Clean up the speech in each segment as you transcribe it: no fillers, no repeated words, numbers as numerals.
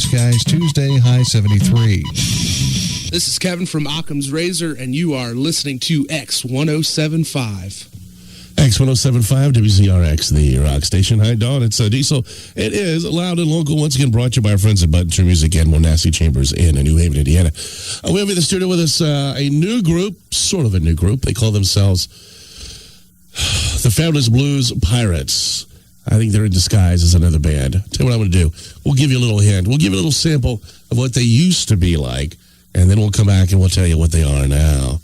skies Tuesday, high 73. This is Kevin from Occam's Razor, and you are listening to X107.5. X107.5, WZRX, the rock station. Hi, Dawn. It's Diesel. It is Loud and Local, once again brought to you by our friends at Button Tree Music and Monastic Chambers in New Haven, Indiana. We have in the studio with us a new group, sort of a new group. They call themselves the Fabulous Blues Pirates. I think they're in disguise as another band. Tell you what I'm going to do. We'll give you a little hint. We'll give you a little sample of what they used to be like, and then we'll come back and we'll tell you what they are now.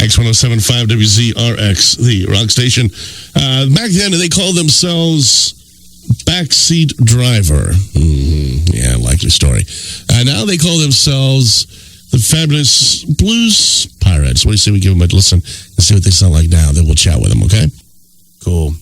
X107.5 WZRX, the rock station. Back then, they called themselves Backseat Driver. Yeah, likely story. Now they call themselves the Fabulous Blues Pirates. What do you say we give them a listen and see what they sound like now? Then we'll chat with them, okay? Cool.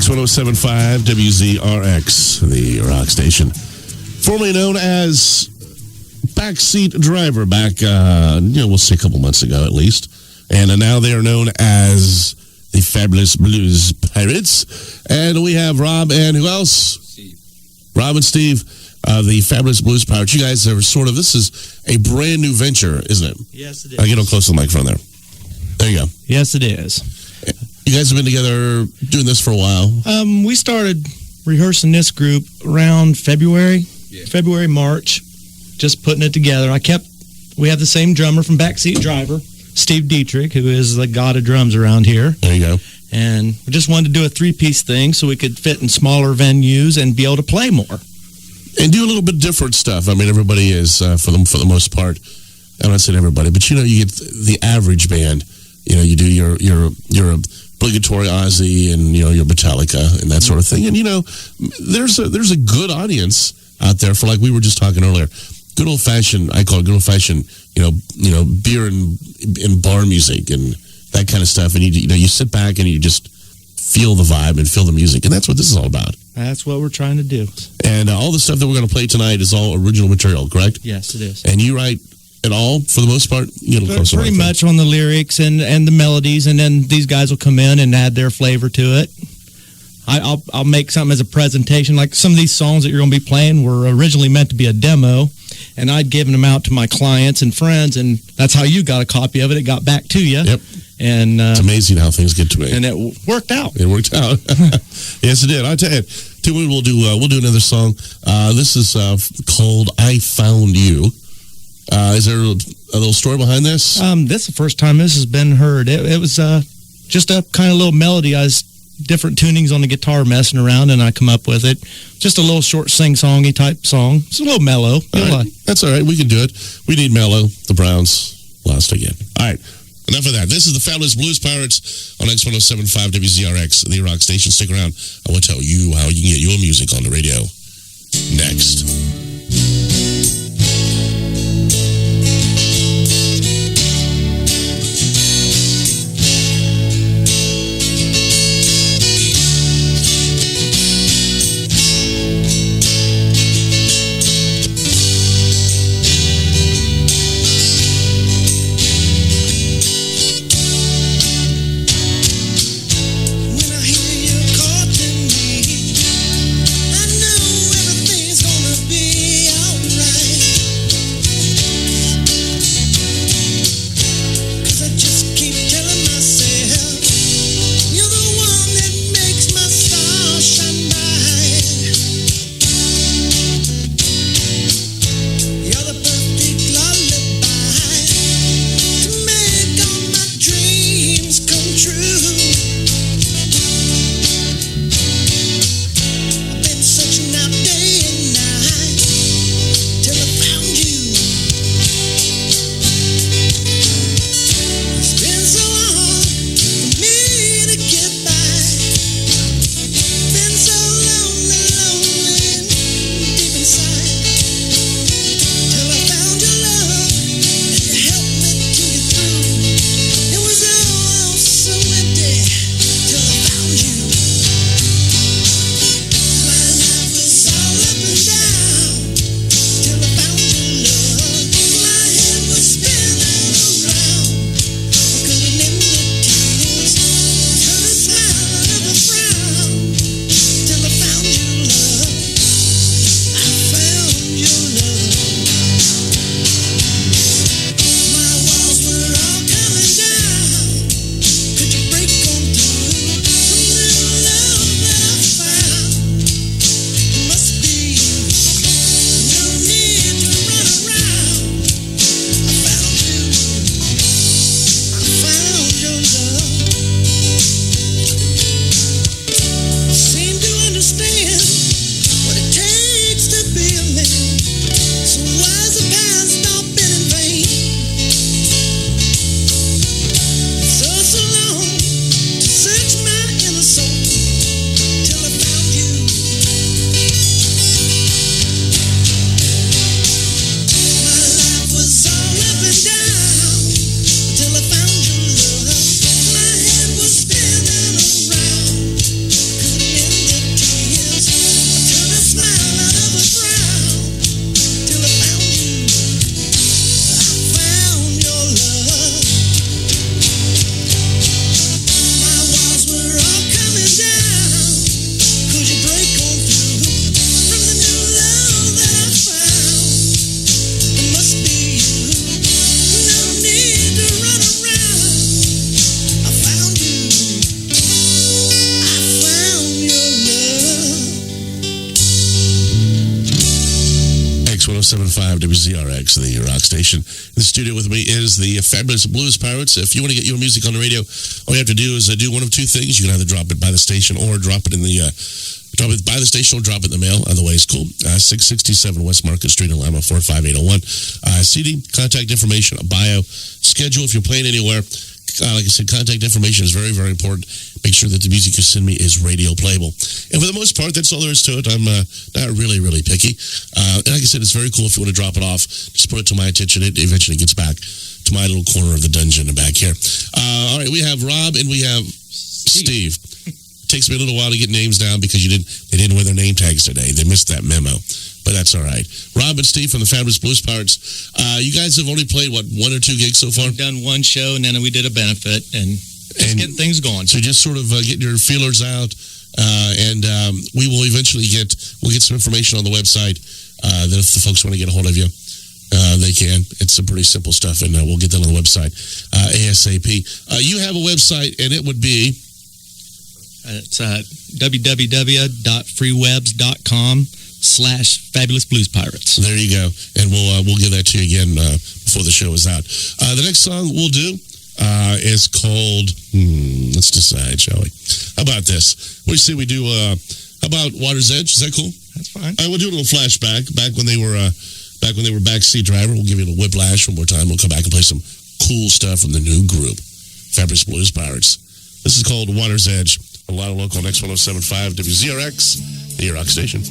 X107.5 WZRX, the rock station. Formerly known as Backseat Driver back, we'll say a couple months ago at least. And now they are known as the Fabulous Blues Pirates. And we have Rob and who else? Steve. Rob and Steve, the Fabulous Blues Pirates. You guys are this is a brand new venture, isn't it? Yes, it is. I'll get on close to the microphone there. There you go. Yes, it is. You guys have been together doing this for a while. We started rehearsing this group around February, March, just putting it together. We have the same drummer from Backseat Driver, Steve Dietrich, who is the god of drums around here. There you go. And we just wanted to do a three-piece thing so we could fit in smaller venues and be able to play more. And do a little bit different stuff. I mean, everybody is, for the most part, I'm not saying everybody, but you get the average band. You do your obligatory Ozzy and your Metallica and that sort of thing. And there's a good audience out there for, like we were just talking earlier, good old fashioned. I call it good old fashioned. Beer and bar music and that kind of stuff. And you sit back and you just feel the vibe and feel the music, and that's what this is all about. That's what we're trying to do. And all the stuff that we're going to play tonight is all original material, correct? Yes, it is. And you write it all for the most part? Pretty much on the lyrics and the melodies, and then these guys will come in and add their flavor to it. I'll make something as a presentation. Like some of these songs that you're going to be playing were originally meant to be a demo, and I'd given them out to my clients and friends, and that's how you got a copy of it. It got back to you. Yep. And it's amazing how things get to me. And it worked out. It worked out. Yes, it did. I tell you, we'll do another song. This is called "I Found You." Is there a little story behind this? This is the first time this has been heard. It was just a kind of little melody. I was different tunings on the guitar messing around, and I come up with it. Just a little short sing-songy type song. It's a little mellow. Right. That's all right. We can do it. We need mellow. The Browns lost again. All right. Enough of that. This is the Fabulous Blues Pirates on X107.5 WZRX, the rock station. Stick around. I will tell you how you can get your music on the radio next. I know everything's gonna be alright. X107.5 WZRX, the rock station. In the studio with me is the fabulous Blues Pirates. If you want to get your music on the radio, all you have to do is do one of two things. You can either drop it by the station or drop it in the drop it by the station or drop it in the mail. Either way is cool. 667 West Market Street in Lima, 45801. CD, contact information, a bio, schedule if you're playing anywhere. Like I said, contact information is very, very important. Make sure that the music you send me is radio playable. And for the most part, that's all there is to it. I'm not really, really picky. And like I said, it's very cool if you want to drop it off. Just put it to my attention. It eventually gets back to my little corner of the dungeon back here. All right, we have Rob and we have Steve. It takes me a little while to get names down because they didn't wear their name tags today. They missed that memo. But that's all right. Rob and Steve from the fabulous Blues Pirates. You guys have only played, what, 1 or 2 gigs so far? We've done one show, and then we did a benefit, and just getting things going. So just sort of getting your feelers out, and we will eventually we'll get some information on the website that if the folks want to get a hold of you, they can. It's some pretty simple stuff, and we'll get that on the website ASAP. You have a website, and it would be? It's www.freewebs.com/Fabulous Blues Pirates. There you go. And we'll give that to you again before the show is out. The next song we'll do is called, let's decide, shall we? How about this? We say we do, how about Water's Edge? Is that cool? That's fine. We'll do a little flashback, back when they were backseat driver. We'll give you a little whiplash one more time. We'll come back and play some cool stuff from the new group, Fabulous Blues Pirates. This is called Water's Edge. A lot of local on X107.5 WZRX, the rock station.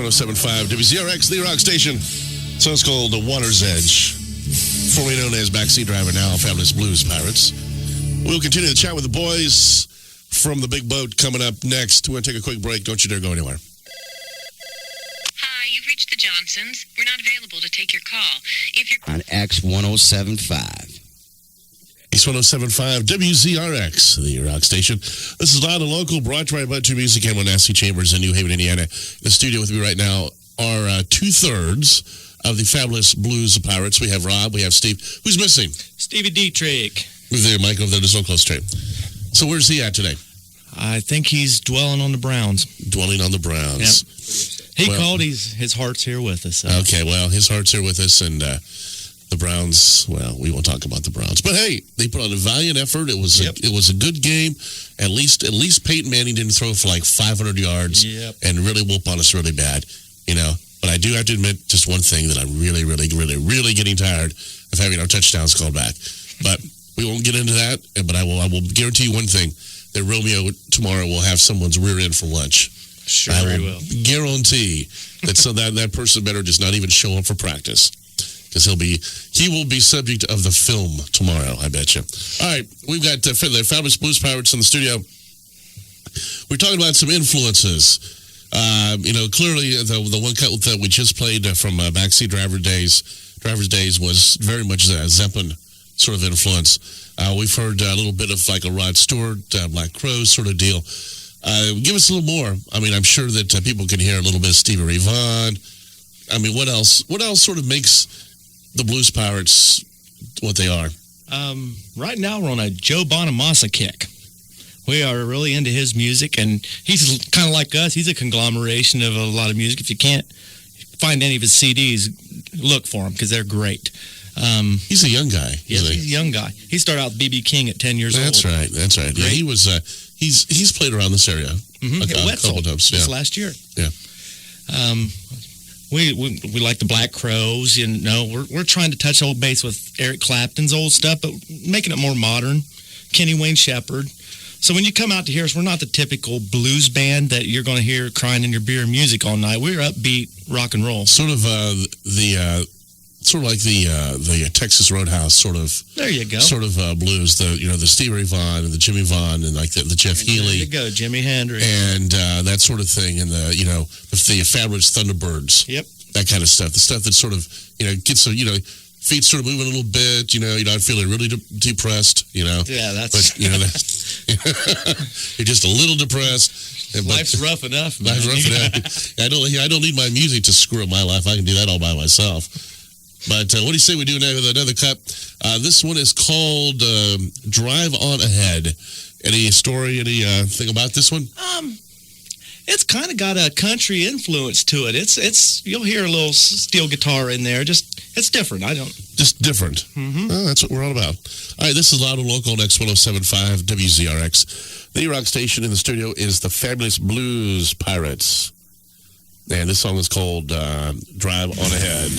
X107.5 WZRX, the rock station. So it's called The Water's Edge, formerly known as Backseat Driver, now Fabulous Blues Pirates. We'll continue to chat with the boys from the big boat coming up next. We're going to take a quick break. Don't you dare go anywhere. Hi, you've reached the Johnsons. We're not available to take your call. If you're on X107.5. X107.5 WZRX, the rock station. This is Loud and Local, brought to you by Bud 2 Music and Nasty Chambers in New Haven, Indiana. In the studio with me right now are two-thirds of the Fabulous Blues Pirates. We have Rob, we have Steve. Who's missing? Stevie Dietrich. Who's there, Mike, over there to so close to him. So where's he at today? I think he's dwelling on the Browns. Dwelling on the Browns. Yep. He called. His heart's here with us. So. Okay, well, his heart's here with us, and the Browns, well, we won't talk about the Browns. But, hey, they put on a valiant effort. It was a good game. At least Peyton Manning didn't throw for like 500 yards and really whoop on us really bad, you know. But I do have to admit just one thing, that I'm really, really, really, really getting tired of having our touchdowns called back. But we won't get into that, but I will guarantee you one thing, that Romeo tomorrow will have someone's rear end for lunch. Sure, I will guarantee that that person better just not even show up for practice, because he will be subject of the film tomorrow, I bet you. All right, we've got the Fabulous Blues Pirates in the studio. We're talking about some influences. Clearly the one cut that we just played from Backseat Driver's Days was very much Zeppelin sort of influence. We've heard a little bit of like a Rod Stewart, Black Crowes sort of deal. Give us a little more. I mean, I'm sure that people can hear a little bit of Stevie Ray Vaughan. I mean, what else sort of makes the Blues Pirates what they are? Right now we're on a Joe Bonamassa kick. We are really into his music, and he's kind of like us. He's a conglomeration of a lot of music. If you can't find any of his CDs, look for them, because they're great. He's a young guy. Yes, he's a young guy. He started out with B.B. King at 10 years old. That's right. Great. Yeah, he was. He's played around this area a couple times. Just last year. Yeah. We like the Black Crowes. You know, we're trying to touch old base with Eric Clapton's old stuff, but making it more modern. Kenny Wayne Shepherd. So when you come out to hear us, we're not the typical blues band that you're going to hear crying in your beer music all night. We're upbeat rock and roll. Sort of like the Texas Roadhouse sort of. There you go. Sort of blues. The Stevie Ray Vaughan and the Jimmy Vaughan and like the Jeff Healey. There you go, Jimi Hendrix. And that sort of thing, and the Fabulous Thunderbirds. Yep. That kind of stuff. The stuff that sort of gets feet sort of moving a little bit. I'm feeling really depressed. Yeah, that's. But you're just a little depressed. Life's rough enough, man. Life's rough enough. I don't need my music to screw up my life. I can do that all by myself. But what do you say we do now with another cut? This one is called Drive On Ahead. Any story, anything about this one? It's kind of got a country influence to it. It's you'll hear a little steel guitar in there. It's different. Just different. Mm-hmm. Oh, that's what we're all about. All right, this is Loud and Local on X107.5 WZRX. The rock station. In the studio is the Fabulous Blues Pirates. And this song is called Drive On Ahead.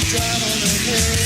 Drive on ahead.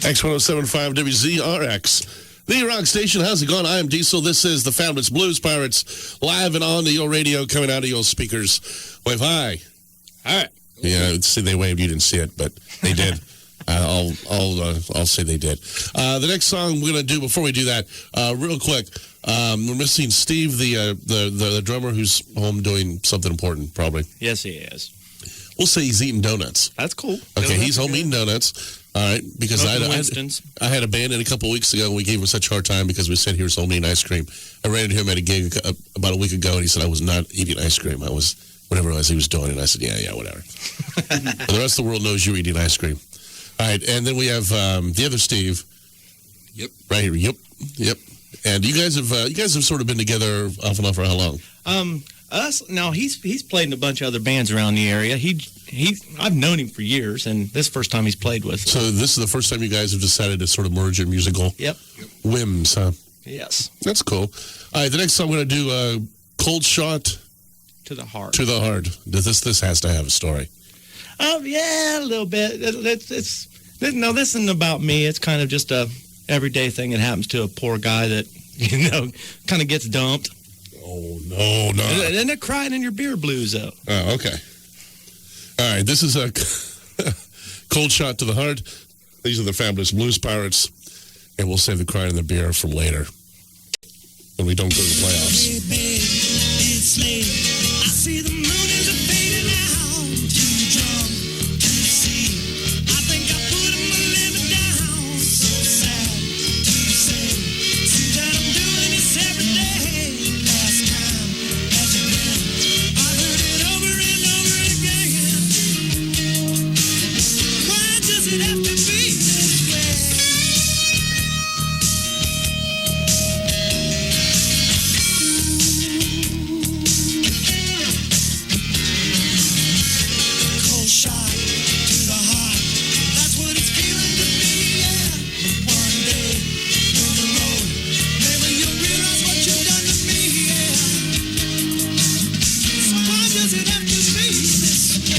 X107.5 WZRX. The rock station. How's it going? I am Diesel. This is the Fabulous Blues Pirates, live and on to your radio, coming out of your speakers. Wave hi. Hi. Yeah, see, they waved. You didn't see it, but they did. I'll say they did. The next song we're going to do, before we do that, real quick, we're missing Steve, the drummer, who's home doing something important, probably. Yes, he is. We'll say he's eating donuts. That's cool. Okay, he's home eating donuts. All right, because I had a band in a couple of weeks ago, and we gave him such a hard time because we said he was only eating ice cream. I ran into him at a gig about a week ago, and he said I was not eating ice cream. I was whatever it was he was doing, and I said, yeah, whatever. But the rest of the world knows you're eating ice cream. All right, and then we have the other Steve. Yep. Right here. Yep. And you guys have sort of been together off and on for how long? Us? No, he's played in a bunch of other bands around the area. I've known him for years, and this is the first time he's played with. So this is the first time you guys have decided to sort of merge your musical whims, huh? Yes. That's cool. All right, the next song I'm going to do, Cold Shot to the Heart. To the Heart. This has to have a story. Oh, yeah, a little bit. This isn't about me. It's kind of just a everyday thing that happens to a poor guy that, kind of gets dumped. Oh, no. And they're crying in your beer blues, though. Oh, okay. All right, this is a Cold Shot to the Heart. These are the Fabulous Blues Pirates, and we'll save the crying in the beer from later when we don't go to the playoffs. Baby, it's late. I see the moon is fading out. Too drunk to see. I think I put my limit down. So sad to say. See that I'm doing this every day. Last time that you been, I heard it over and over again. Why does it have to be this way? Cold shot to the heart. That's what it's feeling to me, yeah. One day on the road, maybe you'll realize what you've done to me, yeah. So why does it have to be this way?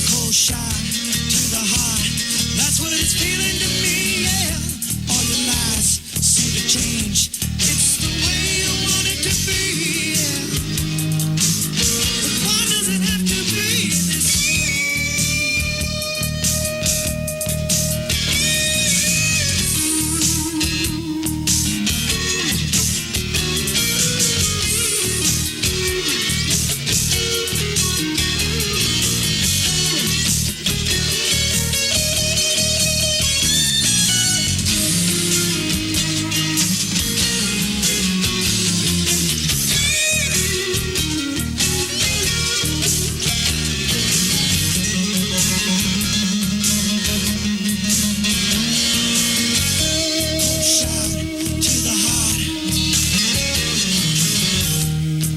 Cold shot to the heart. That's what it's feeling to me, yeah. All your lies seem to change. It's the way you want it to be, yeah. But why does it have to be this Cold shot to the heart.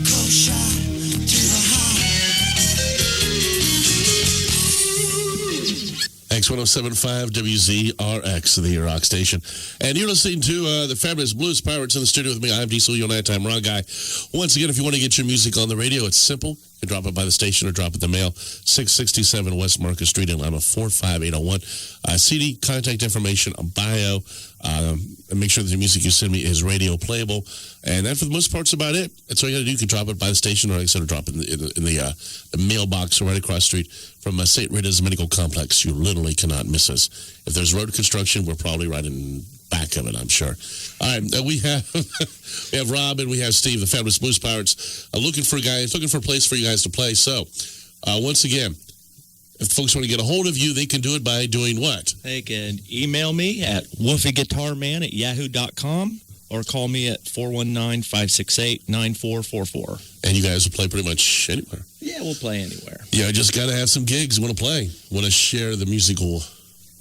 Cold shot to the heart. X107.5 WZRX, the rock station. And you're listening to the Fabulous Blues Pirates in the studio with me. I'm Diesel, your nighttime rock guy. Once again, if you want to get your music on the radio, it's simple. You drop it by the station or drop it in the mail. 667 West Market Street in Lima, 45801. CD, contact information, a bio, and make sure that the music you send me is radio playable. And that, for the most part, is about it. That's all you got to do. You can drop it by the station, or like I said, drop it in the mailbox right across the street from St. Rita's Medical Complex. You literally cannot miss us. If there's road construction, we're probably right in back of it, I'm sure. All right, we have Rob and we have Steve, the Fabulous Blues Pirates, looking for a place for you guys to play. So, once again, if folks want to get a hold of you, they can do it by doing what? They can email me at woofyguitarman@yahoo.com, or call me at 419-568-9444. And you guys will play pretty much anywhere. Yeah, we'll play anywhere. Yeah, I just got to have some gigs. Want to play. Want to share the musical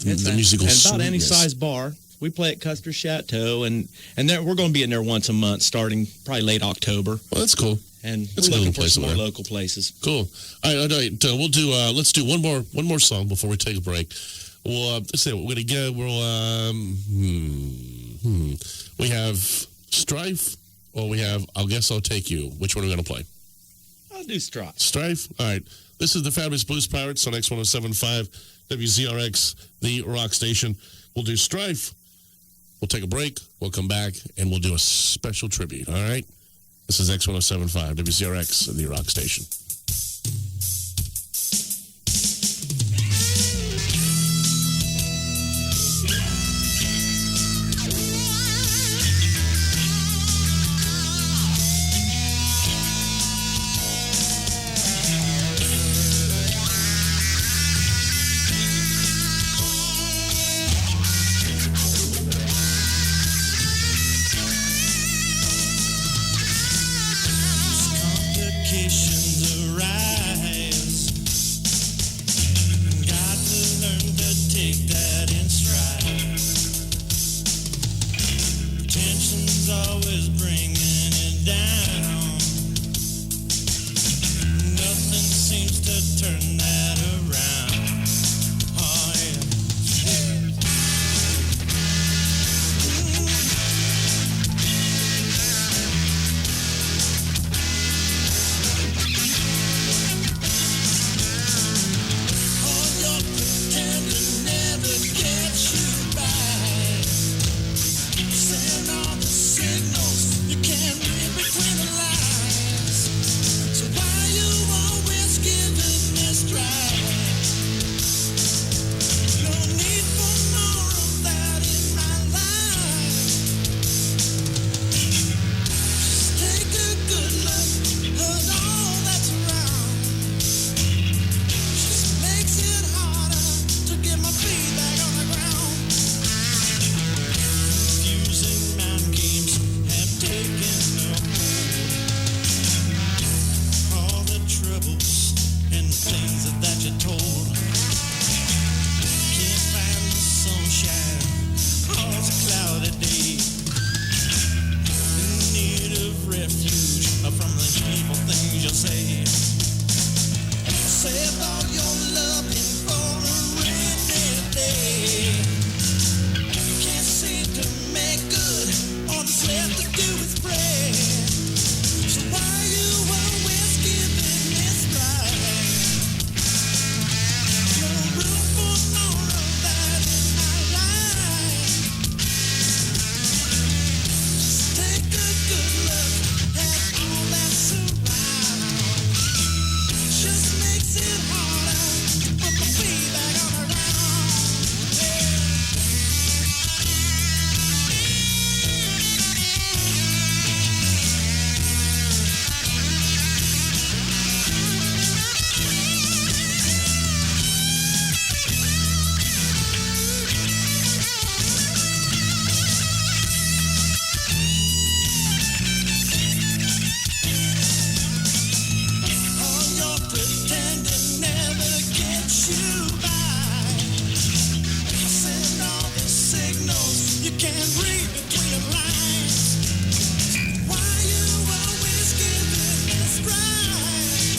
And about sweetness. any size bar. We play at Custer Chateau, and there, we're going to be in there once a month starting probably late October. Well, that's cool. And That's a we're little looking for place some more over there. local places. Cool. All right. We'll do. Let's do one more song before we take a break. Well, let's see. We're gonna go. We have Strife, or we have I Guess I'll Take You. Which one are we gonna play? I'll do Strife. Strife. All right. This is the Fabulous Blues Pirates on X107.5 WZRX, the rock station. We'll do Strife. We'll take a break. We'll come back and we'll do a special tribute. All right. This is X107.5 WZRX, the rock station. Complications arise. Got to learn to take that in stride. Tension's always bringing it down. Nothing seems to turn that around. Oh yeah. All your pretending never gets you by. Send all the signals you can't read between the lines. So why you always giving me strife? No need for more of that in my life. Just take a good look at all that's around. Just makes it harder to get my feet back on the ground. Confusing mind games have taken a hold. All the troubles and things that you told. Can't find the sunshine. Oh, it's a cloudy day. In need of refuge from the evil things you say. Save all your loving for a rainy day. Can't seem to make good. All that's left to do is pray. So why you always giving me strife? No room for more of that in my life. Just take a good look at all that's around. Just makes it harder to put my feet back on the ground. All your pretending never gets you by. Send all the signals you can't read between the lines. Why you always giving me strife?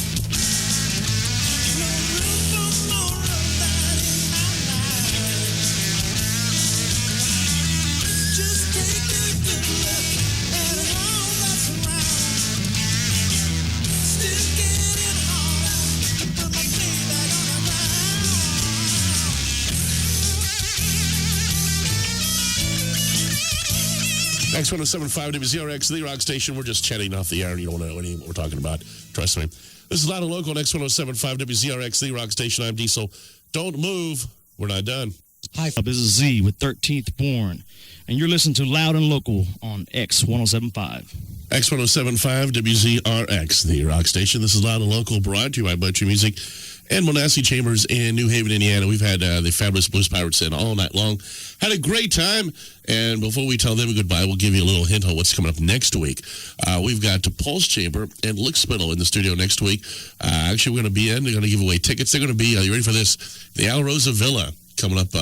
No room for more of that in my life. Just take a good look at all that's around. Still getting harder to put my feet back on the ground. X107.5 WZRX, the rock station. We're just chatting off the air. You don't know what we're talking about. Trust me. This is Loud and Local on X107.5 WZRX, the rock station. I'm Diesel. Don't move. We're not done. Hi, this is Z with 13th Born, and you're listening to Loud and Local on X107.5. X107.5 WZRX, the rock station. This is Loud and Local, brought to you by Butcher Music and Monassee Chambers in New Haven, Indiana. We've had the fabulous Blues Pirates in all night long. Had a great time. And before we tell them goodbye, we'll give you a little hint on what's coming up next week. We've got Pulse Chamber and Lickspittle in the studio next week. Actually, we're going to be in. They're going to give away tickets. They're going to be, you ready for this? The Al Rosa Villa coming up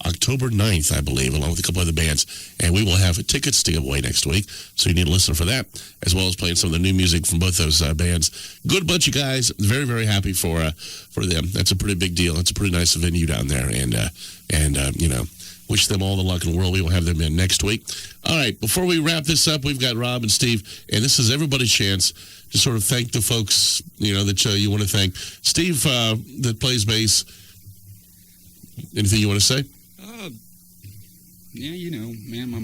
October 9th, I believe, along with a couple other bands. And we will have tickets to give away next week. So you need to listen for that, as well as playing some of the new music from both those bands. Good bunch of guys. Very, very happy for them. That's a pretty big deal. It's a pretty nice venue down there. And you know, wish them all the luck in the world. We will have them in next week. All right, before we wrap this up, we've got Rob and Steve, and this is everybody's chance to sort of thank the folks, you know, that you want to thank. Steve, that plays bass, anything you want to say? Yeah, you know, man, my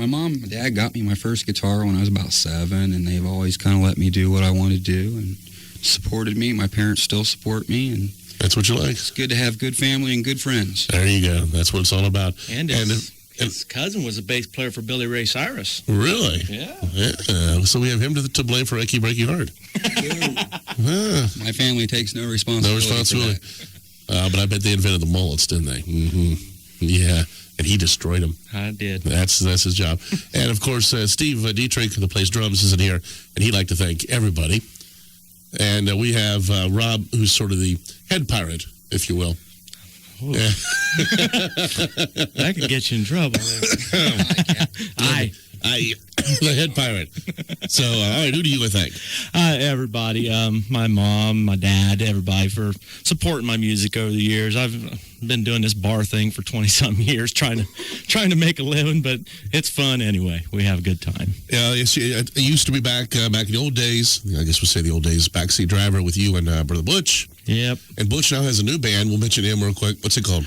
mom and dad got me my first guitar when I was about 7, and they've always kind of let me do what I want to do and supported me. My parents still support me, and that's what you like. It's good to have good family and good friends. There you go. That's what it's all about. And his cousin was a bass player for Billy Ray Cyrus. Really? Yeah. So we have him to blame for Achy Breaky Heart. My family takes no responsibility. No responsibility. But I bet they invented the mullets, didn't they? Mm-hmm. Yeah. And he destroyed them. I did. That's his job. And, of course, Steve Dietrich, who plays drums, isn't here. And he'd like to thank everybody. And we have Rob, who's sort of the head pirate, if you will. That could get you in trouble. The head pirate. So, all right, who do you want to thank? Everybody, my mom, my dad, everybody for supporting my music over the years. I've been doing this bar thing for 20-something years, trying to make a living, but it's fun anyway. We have a good time. Yeah, it used to be back in the old days. I guess we'll say the old days. Backseat driver with you and Brother Butch. Yep. And Butch now has a new band. We'll mention him real quick. What's it called?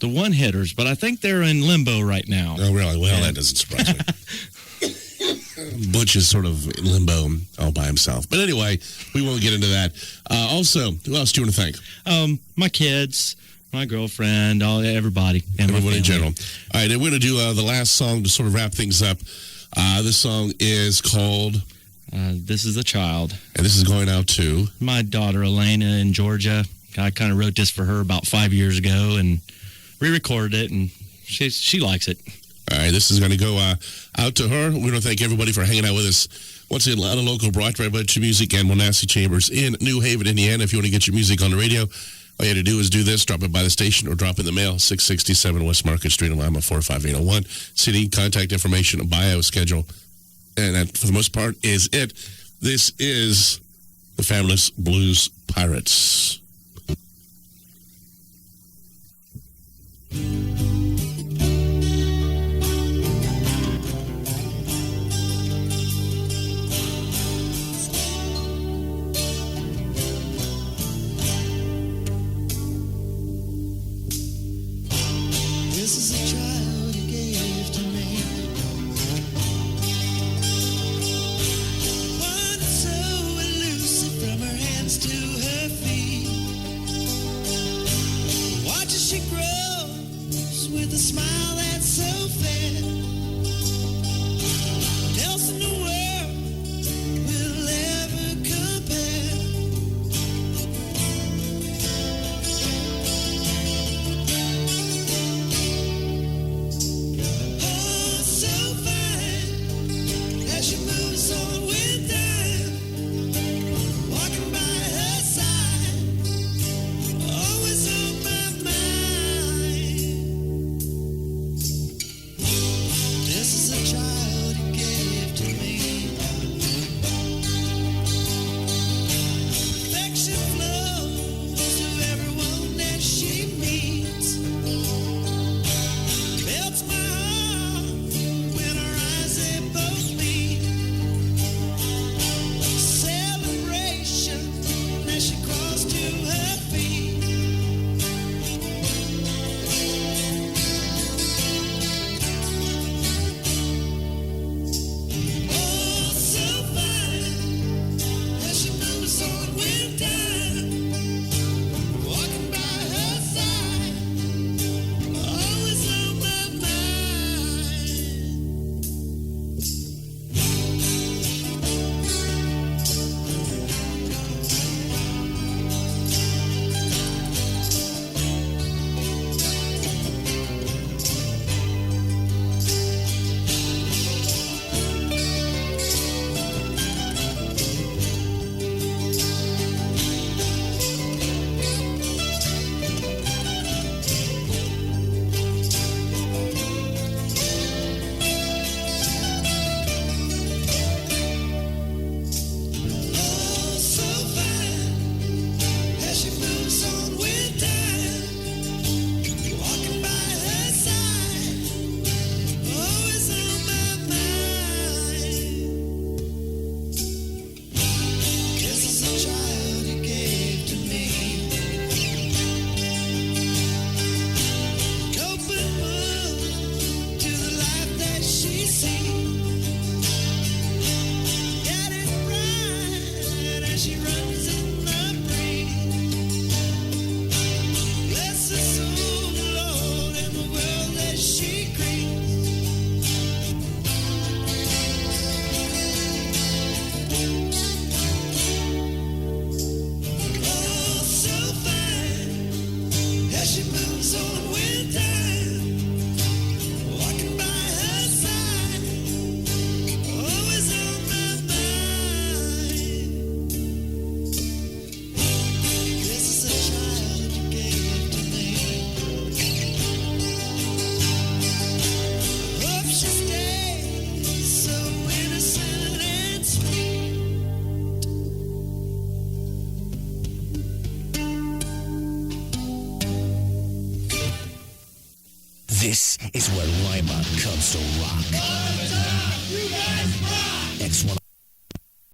The One Hitters, but I think they're in limbo right now. Oh, really? Well, that doesn't surprise me. Butch is sort of in limbo all by himself. But anyway, we won't get into that. Also, who else do you want to thank? My kids, my girlfriend, everybody. And everyone in general. All right, and we're going to do the last song to sort of wrap things up. This song is called... This is a Child. And this is going out to... my daughter, Elena, in Georgia. I kind of wrote this for her about 5 years ago and re-recorded it, and she likes it. All right, this is going to go out to her. We want to thank everybody for hanging out with us. Once again, Loud and Local, brought to you by Bunch of Music and Monassee Chambers in New Haven, Indiana. If you want to get your music on the radio, all you have to do is do this, drop it by the station or drop it in the mail, 667 West Market Street in Lima, 45801. CD, contact information, bio, schedule. And that, for the most part, is it. This is the fabulous Blues Pirates. This is a child you gave to me. One so elusive from her hands to her feet. Watch as she grows with a smile that's so fair. Else in the world will ever compare. Oh, so fine as she moves on with time, walking by her side, always on my mind. This is where Lima comes to rock. X1